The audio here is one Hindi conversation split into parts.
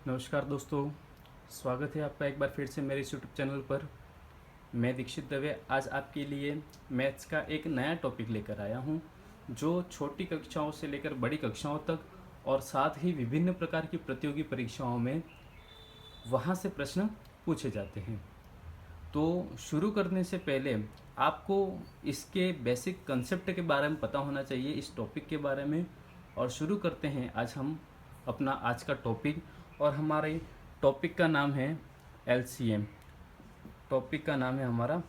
नमस्कार दोस्तों, स्वागत है आपका एक बार फिर से मेरे इस यूट्यूब चैनल पर। मैं दीक्षित दवे आज आपके लिए मैथ्स का एक नया टॉपिक लेकर आया हूं, जो छोटी कक्षाओं से लेकर बड़ी कक्षाओं तक और साथ ही विभिन्न प्रकार की प्रतियोगी परीक्षाओं में वहां से प्रश्न पूछे जाते हैं। तो शुरू करने से पहले आपको इसके बेसिक कंसेप्ट के बारे में पता होना चाहिए, इस टॉपिक के बारे में। और शुरू करते हैं आज हम अपना आज का टॉपिक। और हमारे टॉपिक का नाम है एलसीएम। टॉपिक का नाम है हमारा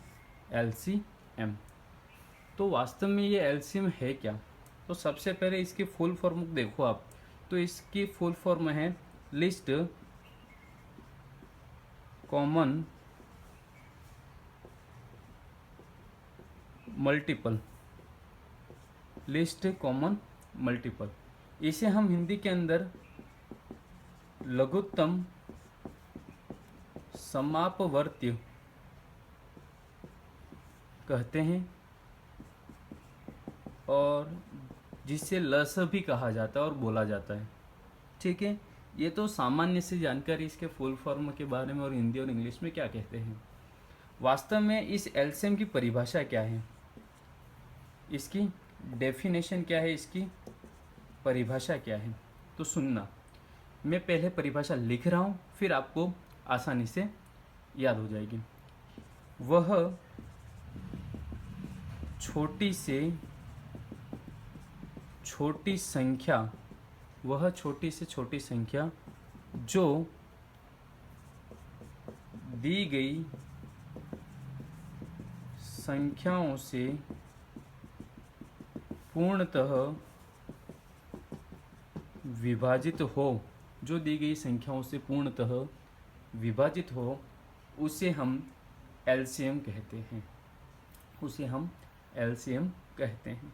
एलसीएम। तो वास्तव में ये एलसीएम है क्या? तो सबसे पहले इसकी फुल फॉर्म देखो आप। तो इसकी फुल फॉर्म है list common multiple. List common multiple, इसे हम हिंदी के अंदर लघुत्तम समापवर्ती कहते हैं, और जिसे लस भी कहा जाता है और बोला जाता है। ठीक है, ये तो सामान्य सी जानकारी इसके फुल फॉर्म के बारे में और हिंदी और इंग्लिश में क्या कहते हैं। वास्तव में इस एलसीएम की परिभाषा क्या है, इसकी डेफिनेशन क्या है, इसकी परिभाषा क्या है, तो सुनना। मैं पहले परिभाषा लिख रहा हूँ, फिर आपको आसानी से याद हो जाएगी। वह छोटी से छोटी संख्या, वह छोटी से छोटी संख्या जो दी गई संख्याओं से पूर्णतः विभाजित हो, जो दी गई संख्याओं से पूर्णतः विभाजित हो, उसे हम एलसीएम कहते हैं। उसे हम एलसीएम कहते हैं।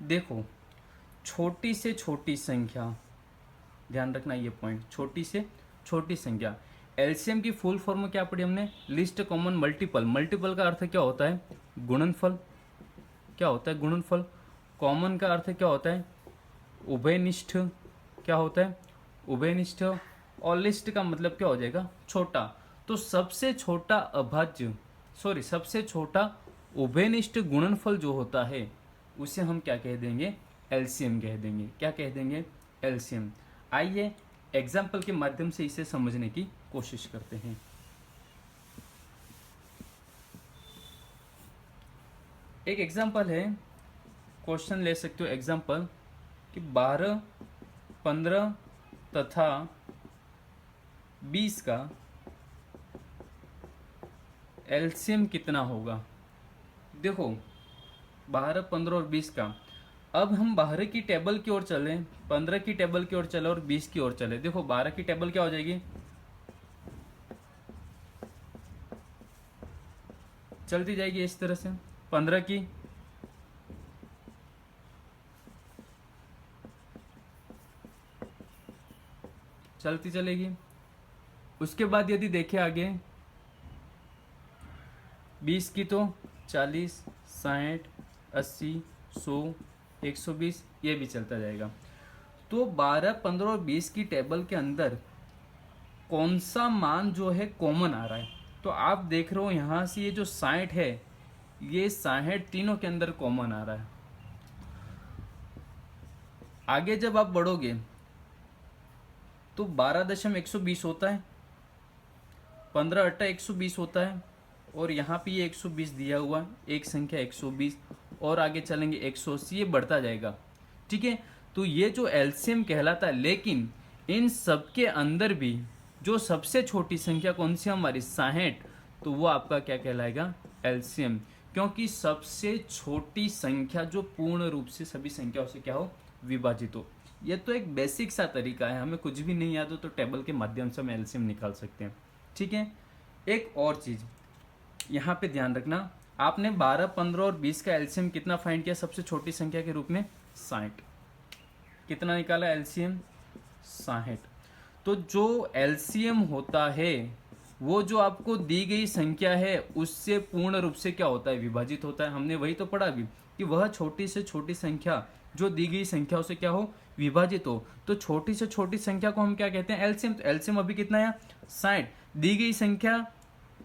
देखो, छोटी से छोटी संख्या, ध्यान रखना ये पॉइंट, छोटी से छोटी संख्या। एलसीएम की फुल फॉर्म क्या पढ़ी हमने? List common multiple. मल्टीपल का अर्थ क्या होता है? गुणनफल। क्या होता है? गुणनफल। कॉमन का अर्थ क्या होता है? उभयनिष्ठ। क्या होता है? उभयनिष्ठ। और लिस्ट का मतलब क्या हो जाएगा? छोटा। तो सबसे छोटा अभाज्य, सबसे छोटा उभयनिष्ठ गुणनफल जो होता है, उसे हम क्या कह देंगे? एलसीएम कह देंगे। क्या कह देंगे? एलसीएम। आइए एग्जाम्पल के माध्यम से इसे समझने की कोशिश करते हैं। एक एग्जाम्पल है, क्वेश्चन ले सकते हो एग्जाम्पल कि 12, 15 तथा 20 का एलसीएम कितना होगा? देखो, 12, 15 और 20 का। अब हम 12 की टेबल की ओर चलें, 15 की टेबल की ओर चले और 20 की ओर चले। देखो, 12 की टेबल क्या हो जाएगी? चलती जाएगी इस तरह से। 15 की चलती चलेगी। उसके बाद यदि देखें आगे 20 की, तो 40, 60, 80, 100, 120, ये भी चलता जाएगा। तो 12, 15 और 20 की टेबल के अंदर कौन सा मान जो है कॉमन आ रहा है? तो आप देख रहे हो यहाँ से ये जो 60 है, ये 60 तीनों के अंदर कॉमन आ रहा है। आगे जब आप बढ़ोगे तो 12.120 होता है, 15 अट्टा 120 होता है, और यहाँ पे ये 120 दिया हुआ है, एक संख्या 120, और आगे चलेंगे 180, ये बढ़ता जाएगा। ठीक है, तो ये जो एलसीएम कहलाता है। लेकिन इन सब के अंदर भी जो सबसे छोटी संख्या कौन सी हमारी? 60, तो वो आपका क्या कहलाएगा? एलसीएम। क्योंकि सबसे छोटी संख्या जो पूर्ण रूप से सभी संख्याओं से क्या हो? विभाजित हो। ये तो एक बेसिक सा तरीका है, हमें कुछ भी नहीं याद हो तो टेबल के माध्यम से हम एलसीएम निकाल सकते हैं। ठीक है, एक और चीज यहाँ पे ध्यान रखना, आपने 12, 15 और 20 का एलसीएम कितना फाइंड किया? सबसे छोटी संख्या के रूप में 60। कितना निकाला एलसीएम? 60। तो जो एलसीएम होता है वो जो आपको दी गई संख्या है उससे पूर्ण रूप से क्या होता है? विभाजित होता है। हमने वही तो पढ़ा अभी, कि वह छोटी से छोटी संख्या जो दी गई संख्याओं से क्या हो, विभाजित हो। तो छोटी से छोटी संख्या को हम क्या कहते हैं, एलसीएम। तो एलसीएम अभी कितना है, 60। दी गई संख्या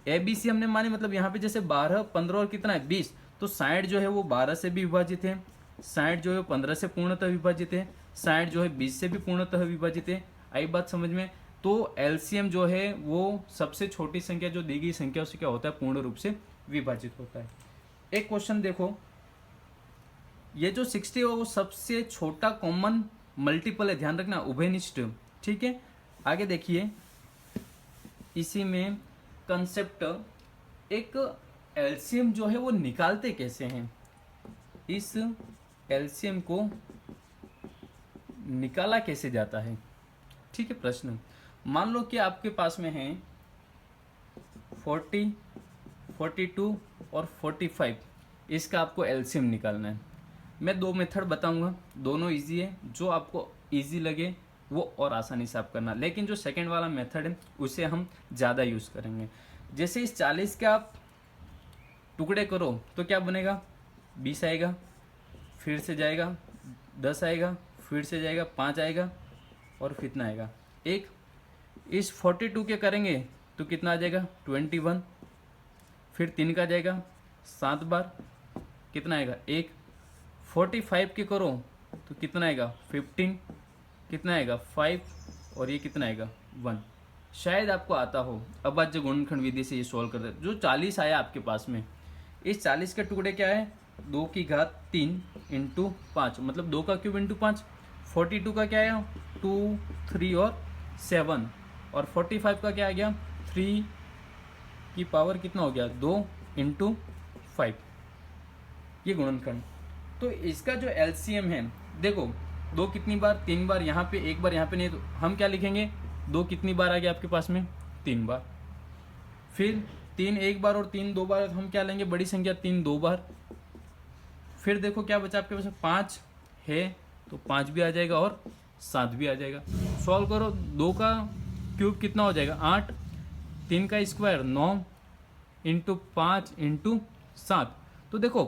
एबीसी हमने मानी, मतलब यहाँ पे जैसे 12, 15 और कितना है 20, तो 60 जो है वो 12 से भी विभाजित है, 60 जो है 15 से पूर्णतः विभाजित है, 60 जो है 20 से भी पूर्णतः विभाजित है। आई बात समझ में। तो एलसीएम जो है वो सबसे छोटी संख्या जो दी गई संख्या उससे क्या होता है, पूर्ण रूप से विभाजित होता है। एक क्वेश्चन देखो, ये जो 60 है वो सबसे छोटा कॉमन मल्टीपल है, ध्यान रखना, उभयनिष्ठ। ठीक है, आगे देखिए, इसी में कंसेप्ट, एक एलसीएम जो है वो निकालते कैसे हैं, इस एलसीएम को निकाला कैसे जाता है। ठीक है, प्रश्न मान लो कि आपके पास में है 40, 42 और 45, इसका आपको एलसीएम निकालना है। मैं दो मेथड बताऊंगा, दोनों इजी है, जो आपको इजी लगे वो और आसानी से आप करना, लेकिन जो सेकंड वाला मेथड है उसे हम ज़्यादा यूज़ करेंगे। जैसे इस 40 के आप टुकड़े करो तो क्या बनेगा, 20 आएगा, फिर से जाएगा 10 आएगा, फिर से जाएगा 5 आएगा, और कितना आएगा 1। इस 42 के करेंगे तो कितना आ जाएगा 21, फिर 3 का जाएगा 7 बार, कितना आएगा 1। 45 के करो तो कितना आएगा 15, कितना आएगा 5, और ये कितना आएगा 1। शायद आपको आता हो। अब आज जो गुणनखंड विधि से ये सॉल्व करते हैं, जो 40 आया आपके पास में, इस 40 के टुकड़े क्या है, 2 की घात 3 इंटू 5, मतलब 2 का क्यूब इंटू 5। 42 का क्या आया 2, 3 और 7, और 45 का क्या आ गया 3 की पावर कितना हो गया 2 इंटू 5, ये गुणनखंड। तो इसका जो एलसीएम है, देखो 2 कितनी बार, 3 बार, यहाँ पे 1 बार, यहाँ पे नहीं, तो हम क्या लिखेंगे, 2 कितनी बार आ गया आपके पास में 3 बार, फिर 3 1 बार और 3 2 बार, हम क्या लेंगे बड़ी संख्या 3 2 बार, फिर देखो क्या बचा आपके पास में 5 है तो 5 भी आ जाएगा और 7 भी आ जाएगा। सॉल्व करो, 2 का क्यूब कितना हो जाएगा 8, 3 का स्क्वायर 9 इंटू 5 इंटू 7। तो देखो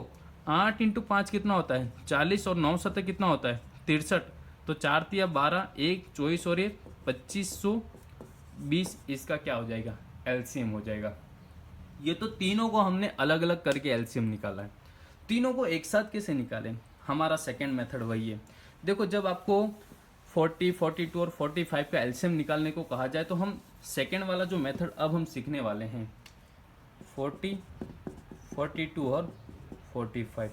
8 इंटू 5 कितना होता है 40, और 9 7 कितना होता है 63, तो 4 तिया 12, 1 24 और 1 2520, इसका क्या हो जाएगा एलसीएम हो जाएगा। ये तो तीनों को हमने अलग अलग करके एलसीएम निकाला है, तीनों को एक साथ कैसे निकालें, हमारा सेकंड मेथड वही है। देखो जब आपको 40, 42 और 45 का एलसीएम निकालने को कहा जाए तो हम सेकंड वाला जो मेथड अब हम सीखने वाले हैं, 40, 42 और 45,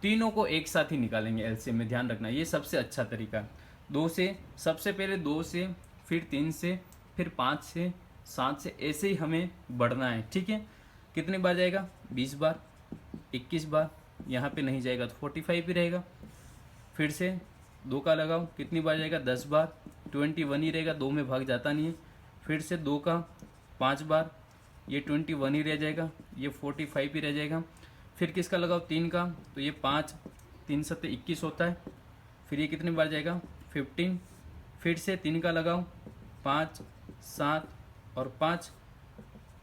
तीनों को एक साथ ही निकालेंगे एलसीएम में, ध्यान रखना ये सबसे अच्छा तरीका है। 2 से, सबसे पहले 2 से, फिर 3 से, फिर 5 से, 7 से, ऐसे ही हमें बढ़ना है। ठीक है, कितने बार जाएगा 20 बार, 21 बार, यहाँ पे नहीं जाएगा तो 45 ही रहेगा। फिर से 2 का लगाओ, कितनी बार जाएगा 10 बार, 21 ही रहेगा, 2 में भाग जाता नहीं है। फिर से 2 का 5 बार, ये 21 ही रह जाएगा, ये 45 ही रह जाएगा। फिर किसका लगाओ 3 का, तो ये 5, 3 7 21 होता है। फिर ये कितनी बार जाएगा 15, फिर से 3 का लगाओ 5, 7 और 5,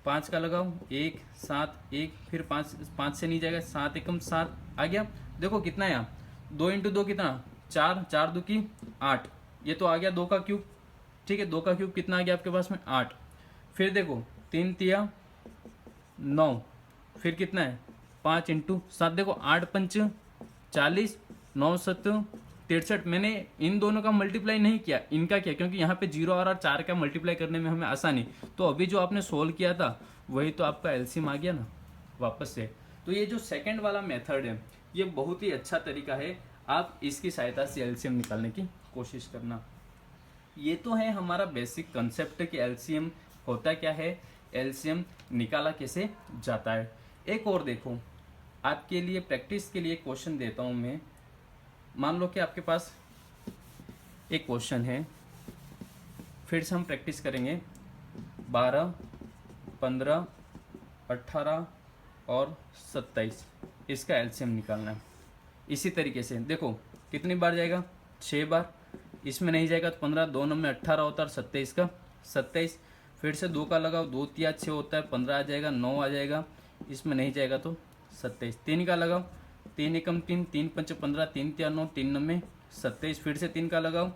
5 का लगाओ 1 7 1, फिर 5 से नहीं जाएगा, 7 एकम 7 आ गया। देखो कितना है यहाँ 2 इंटू 2 कितना 4, 4 2 की 8, ये तो आ गया 2 का क्यूब। ठीक है, 2 का क्यूब कितना आ गया आपके पास में 8। फिर देखो 3 तिया 9, फिर कितना है 5 इंटू 7, देखो 8 पंच 40, 9 7 63। मैंने इन दोनों का मल्टीप्लाई नहीं किया, इनका किया, क्योंकि यहाँ पे 0 और 4 का मल्टीप्लाई करने में हमें आसानी। तो अभी जो आपने सोल्व किया था वही तो आपका एलसीएम आ गया ना वापस से। तो ये जो सेकंड वाला मेथड है ये बहुत ही अच्छा तरीका है, आप इसकी सहायता से एलसीएम निकालने की कोशिश करना। ये तो है हमारा बेसिक कंसेप्ट कि एलसीएम होता क्या है, एलसीएम निकाला कैसे जाता है। एक और देखो, आपके लिए प्रैक्टिस के लिए क्वेश्चन देता हूँ मैं। मान लो कि आपके पास एक क्वेश्चन है, फिर से हम प्रैक्टिस करेंगे। 12, 15, 18 और 27, इसका एलसीएम निकालना है। इसी तरीके से देखो कितनी बार जाएगा 6 बार, इसमें नहीं जाएगा तो 15, 2 में 18 होता है, 27 का 27। फिर से 2 का लगाओ, 2 तिया 6 होता है, 15 आ जाएगा, 9 आ जाएगा, इसमें नहीं जाएगा तो 27। 3 का लगाओ, 3 एकम 3, 3 पंच 15, 3 तिया 9, 3 नम्मे 27, फिर से 3 का लगाओ,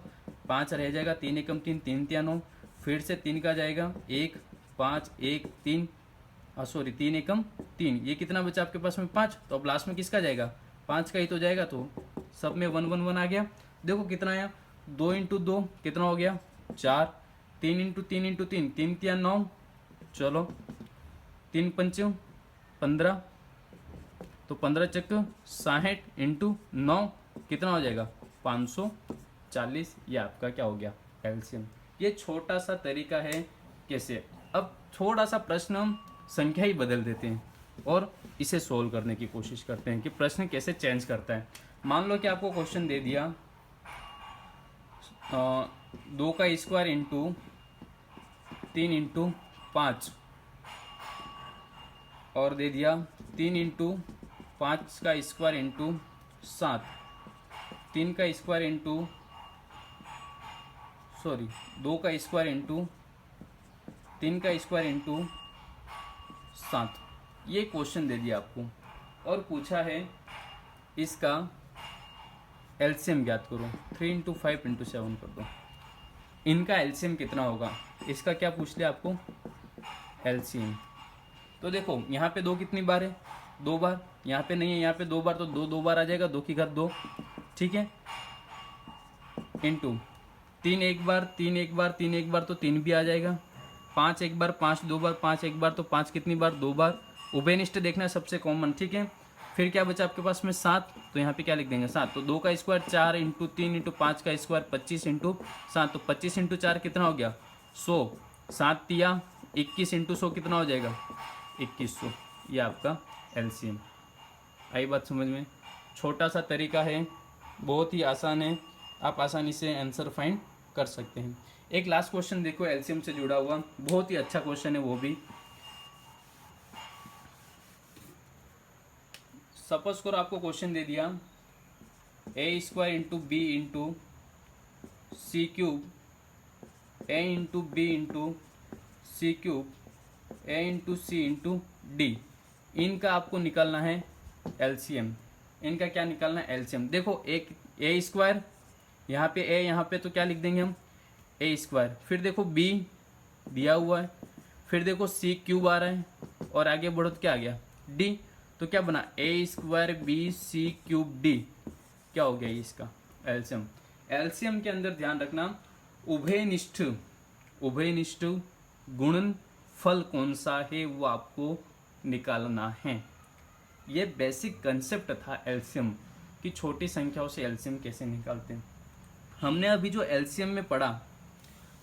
5 रह जाएगा, 3 एकम 3, 3 तिया 9, फिर से 3 का जाएगा, 1 5 1 3, सॉरी 3 एकम 3, ये कितना बचा आपके पास में 5, तो अब लास्ट में किसका जाएगा, 5 का ही तो जाएगा, तो सब में 1 1 1 आ गया। देखो कितना आया, 2 इंटू 2 कितना हो गया 4, 3 इंटू 3 इंटू 3, 3 तिया 9, चलो 3 पंच 15, तो 15 चक्क 60 इंटू 9 कितना हो जाएगा 540, ये आपका क्या हो गया एलसीएम। ये छोटा सा तरीका है कैसे, अब थोड़ा सा प्रश्न हम संख्या ही बदल देते हैं और इसे सोल्व करने की कोशिश करते हैं कि प्रश्न कैसे चेंज करता है। मान लो कि आपको क्वेश्चन दे दिया 2 का स्क्वायर इंटू 3 इंटू 5 और दे दिया 3 इंटू 5 का स्क्वायर इंटू 7, 3 का स्क्वायर इंटू 2 का स्क्वायर इंटू 3 का स्क्वायर इंटू 7, ये क्वेश्चन दे दिया आपको और पूछा है इसका एलसीएम ज्ञात करो। 3 इंटू 5 इंटू 7 कर दो, इनका एलसीएम कितना होगा, इसका क्या पूछ लिया आपको एलसीएम। तो देखो यहाँ पे 2 कितनी बार है 2 बार, यहाँ पे नहीं है, यहाँ पे 2 बार, तो 2 बार आ जाएगा, 2 की घात 2, ठीक है, इंटू 3 एक बार, 3 एक बार, 3 एक बार तो 3 भी आ जाएगा, 5 एक बार, 5 2 बार, 5 एक बार तो 5 कितनी बार 2 बार, उभयनिष्ठ देखना है सबसे कॉमन, ठीक है। फिर क्या बचा आपके पास में 7, तो यहाँ पे क्या लिख देंगे 7, तो 2 का स्क्वायर 4 इंटू 3 इंटू 5 का स्क्वायर 25 इंटू 7, तो 25 इंटू 4 कितना हो गया 100, 7 तिया 21 इंटू 100 कितना हो जाएगा 2100, ये आपका एलसीएम। आई बात समझ में, छोटा सा तरीका है, बहुत ही आसान है, आप आसानी से आंसर फाइंड कर सकते हैं। एक लास्ट क्वेश्चन देखो एलसीएम से जुड़ा हुआ, बहुत ही अच्छा क्वेश्चन है वो भी। सपोज करो आपको क्वेश्चन दे दिया ए स्क्वायर इंटू बी इंटू सी क्यूब, ए इंटू बी इंटू सी क्यूब, ए इंटू सी इंटू डी, इनका आपको निकालना है एलसीएम। इनका क्या निकालना है एलसीएम। देखो एक ए स्क्वायर, यहाँ पे ए, यहाँ पे तो क्या लिख देंगे हम ए स्क्वायर, फिर देखो बी दिया हुआ है, फिर देखो सी क्यूब आ रहा है और आगे बढ़ो तो क्या आ गया डी, तो क्या बना A square B C cube D, क्या हो गया ये इसका एलसीएम। एलसीएम के अंदर ध्यान रखना उभयनिष्ठ, उभयनिष्ठ गुणनफल कौन सा है वो आपको निकालना है। ये बेसिक कंसेप्ट था एलसीएम कि छोटी संख्याओं से एलसीएम कैसे निकालते हैं। हमने अभी जो एलसीएम में पढ़ा,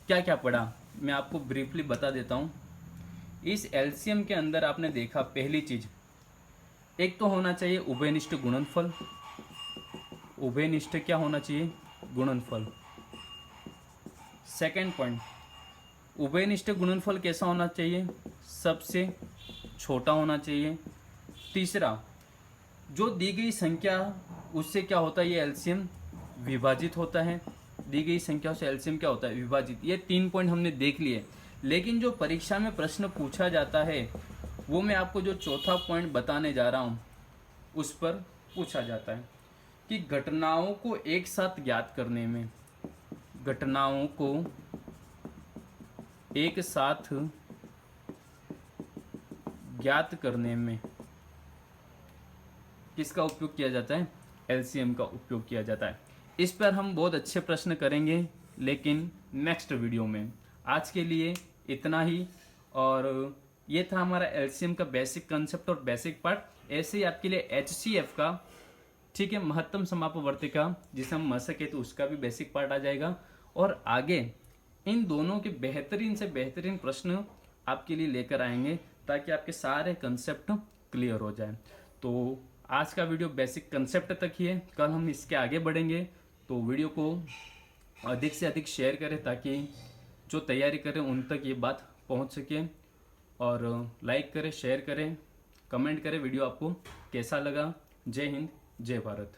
क्या क्या पढ़ा मैं आपको ब्रीफली बता देता हूँ। इस एलसीएम के अंदर आपने देखा पहली चीज, एक तो होना चाहिए उभयनिष्ठ गुणनफल, उभयनिष्ठ क्या होना चाहिए गुणनफल। सेकंड पॉइंट, उभयनिष्ठ गुणनफल कैसा होना चाहिए सबसे छोटा होना चाहिए। तीसरा, जो दी गई संख्या उससे क्या होता है ये एलसीएम विभाजित होता है, दी गई संख्या से एलसीएम क्या होता है विभाजित। ये 3 पॉइंट हमने देख लिए, लेकिन जो परीक्षा में प्रश्न पूछा जाता है वो मैं आपको जो चौथा पॉइंट बताने जा रहा हूँ उस पर पूछा जाता है कि घटनाओं को एक साथ ज्ञात करने में, घटनाओं को एक साथ ज्ञात करने में किसका उपयोग किया जाता है एलसीएम का उपयोग किया जाता है। इस पर हम बहुत अच्छे प्रश्न करेंगे लेकिन नेक्स्ट वीडियो में। आज के लिए इतना ही, और ये था हमारा एलसीएम का बेसिक कंसेप्ट और बेसिक पार्ट। ऐसे ही आपके लिए एचसीएफ का, ठीक है, महत्तम समापवर्ती का, जिसे हम मह सके तो उसका भी बेसिक पार्ट आ जाएगा। और आगे इन दोनों के बेहतरीन से बेहतरीन प्रश्न आपके लिए लेकर आएंगे ताकि आपके सारे कंसेप्ट क्लियर हो जाए। तो आज का वीडियो बेसिक कंसेप्ट तक ही है, कल हम इसके आगे बढ़ेंगे। तो वीडियो को अधिक से अधिक शेयर करें ताकि जो तैयारी करें उन तक ये बात पहुंच सके, और लाइक करें, शेयर करें, कमेंट करें वीडियो आपको कैसा लगा। जय हिंद, जय भारत।